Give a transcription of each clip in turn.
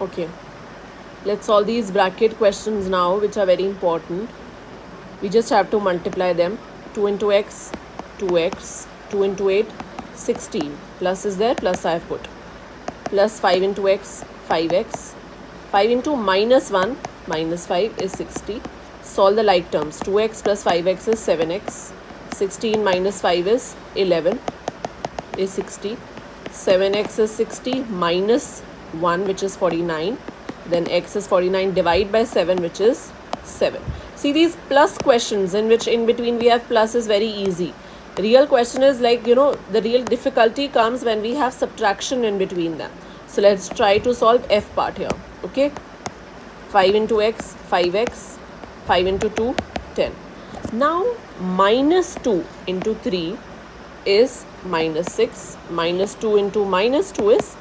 Okay, let's solve these bracket questions now, which are very important. We just have to multiply them. 2 into x, 2x, 2 into 8, 16. Plus is there, plus I have put. Plus 5 into x, 5x. 5 into minus 1, minus 5 is 60. Solve the like terms. 2x plus 5x is 7x. 16 minus 5 is 11, is 60. 7x is 60 minus 1, which is 49. Then x is 49, divide by 7, which is 7. See, these plus questions in which in between we have plus is very easy. Real question is like, the real difficulty comes when we have subtraction in between them. So let's try to solve f part here. Okay, 5 into x, 5x, 5 into 2, 10. Now minus 2 into 3 is minus 6. Minus 2 into minus 2 is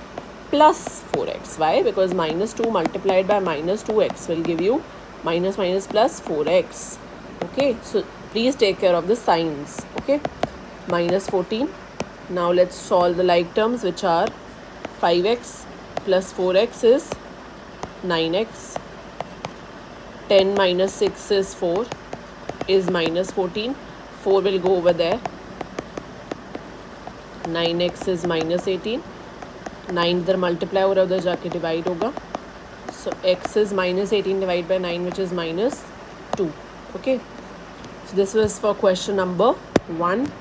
plus 4x. Why? Because minus 2 multiplied by minus 2x will give you minus minus plus 4x. Okay, so please take care of the signs. Okay, minus 14. Now let's solve the like terms, which are 5x plus 4x is 9x. 10 minus 6 is 4, is minus 14. 4 will go over there. 9x is minus 18. 9 इधर multiply हो रहा है, उधर जाके divide होगा. So x is minus 18 divided by 9, which is minus 2. Okay, so this was for question number 1.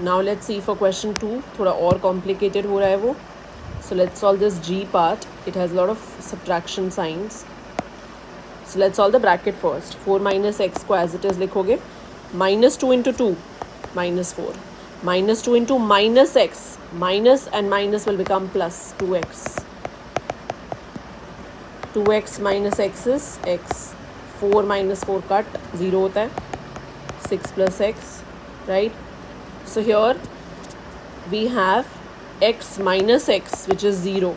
Now let's see for question 2. थोड़ा और complicated हो रहा है वो. So let's solve this g part. It has a lot of subtraction signs. So let's solve the bracket first. 4 minus x को as it is लिखोगे. Minus 2 into 2, minus 4. Minus 2 into minus x, minus and minus will become plus 2x. 2x minus x is x. 4 minus 4 cut, 0 होता है. 6 plus x, right? So here we have x minus x, which is 0,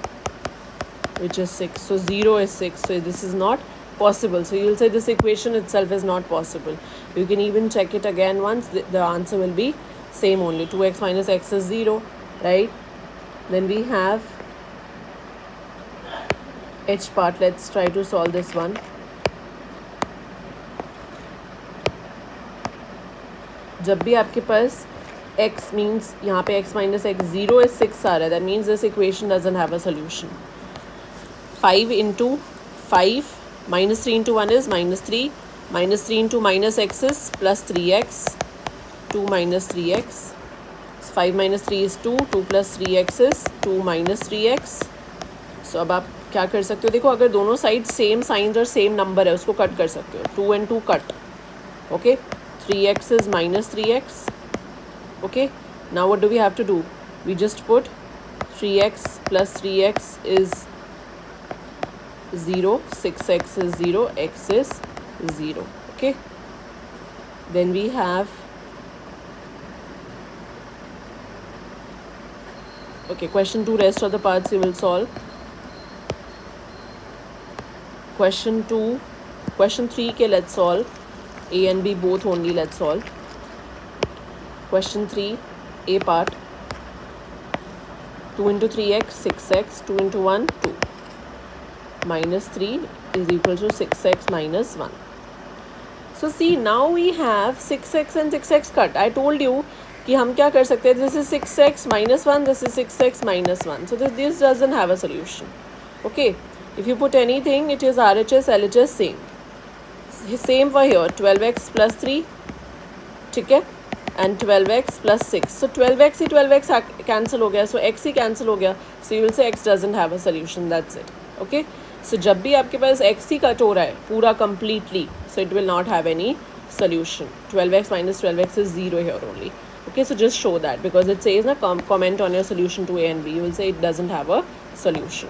which is 6. So 0 is 6. So this is not possible. So you'll say this equation itself is not possible. You can even check it again once. The answer will be same only. 2x minus x is 0, right? Then we have h part. Let's try to solve this one. जब भी आपके पास x means यहाँ पे x minus x 0 is 6 आ रहा है, that means this equation doesn't have a solution. 5 into 5 minus 3 into 1 is minus 3. Minus 3 into minus x is plus 3x. 2 minus 3x. 5 minus 3 is 2. 2 plus 3x is 2 minus 3x. So अब आप क्या कर सकते हो, देखो अगर दोनों साइड सेम साइंस और सेम नंबर है उसको कट कर सकते हो. 2 and 2 cut. Okay, 3x is minus 3x. Okay, now what do we have to do? We just put 3x plus 3x is 0, 6x is 0, x is 0. Okay, then we have, okay, question 2, rest of the parts you will solve. Question 2, question 3 ke let's solve. A and B both only let's solve. Question 3, A part. 2 into 3x, 6x. 2 into 1, 2. Minus 3 is equal to 6x minus 1. So see, now we have 6x and 6x cut. I told you कि हम क्या कर सकते हैं. This is 6x minus 1. This is 6x minus 1. So this doesn't have a solution. Okay. If you put anything, it is RHS, LHS same. Same for here. 12x plus 3. ठीक है. And 12x plus 6. So 12x he 12x cancel हो गया. So x ही cancel हो गया. So you will say x doesn't have a solution. That's it. Okay. So जब भी आपके पास x ही cut हो रहा है पूरा completely, so it will not have any solution. 12x minus 12x is 0 here only. Okay, so just show that because it says na comment on your solution to A and B. You will say it doesn't have a solution.